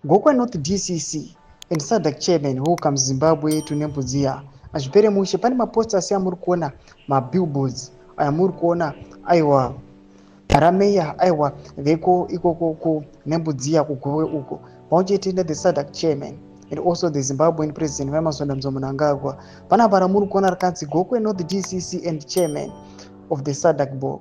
Gokwe North DCC and SADC chairman welcome Zimbabwe to Nembudzia. Azvipere mushe pane maposters amuri kuona, mabillboards aya muri kuona aiwa rameya aiwa veko ikoko ku Nembudzia kugowe uko pamwechete the SADC chairman and also the Zimbabwean president Yoseka Mnangagwa. Panapa ramuri kuona rakanzi Gokwe North DCC and chairman of the SADC board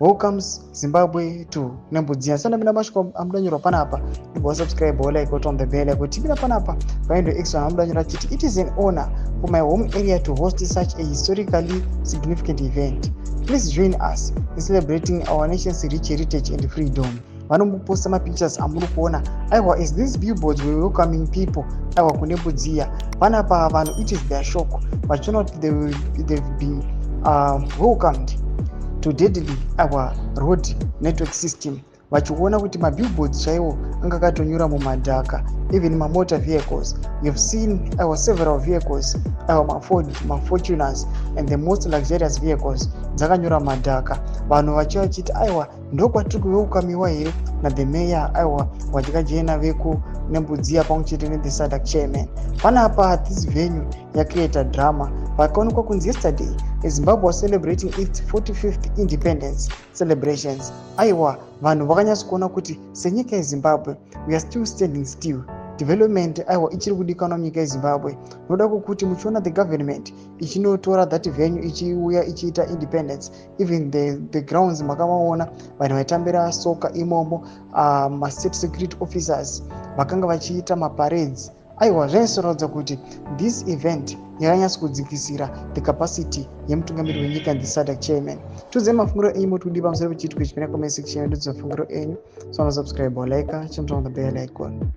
welcomes Zimbabwe to Nembudzia. Sana mina mashiko amudanyirwa panapa. Go subscribe or like on the bell. Go tibira panapa. Find the extra amudanyirwa chiti. It is an honor for my home area to host such a historically significant event. Please join us in celebrating our nation's rich heritage and freedom. Vanomuposta mapictures amuri kuona aiwa is these billboards were welcoming people aiwa kuNembudzia. Panapa vanhu it is their shock vachiona kuti they've been welcomed to deadly our road network system. Vachiona kuti mabillboards chaiwo anga akatonyura mumadhaka, even motor vehicles. You've seen our several vehicles, our Fortuners and the most luxurious vehicles dzakanyura madhaka. Vanhu vachiti aiwa ndokwatiri kuwelkamiwa here na the mayor aiwa watikajena veku Nembudzia pamwechete ne the SADC chairman. Panapa this venue created drama. Pakaonekwa kunzi yesterday Zimbabwe was celebrating its 45th independence celebrations. Aiwa vanhu vakanyasa kuona kuti senyika yeZimbabwe we are still standing still. Development aiwa ichiri kudikanwa munyika yeZimbabwe. Noda kuti muchiona the government ichinotora that venue ichiuya ichiita independence, even the grounds makavaona vanhu vaitambira soka imomo, state security officers vakanga vachiita maparades. Aiwa zvaisorodza kuti this event yakanyasa kudzikisira the capacity yemutungamiri wenyika and the SADC chairman. Tuze mafungiro enyu mutudi pamusoro pechitiko chipinda comment section yedu dzofungiro enyu. So subscribe or like, chimta on the bell icon.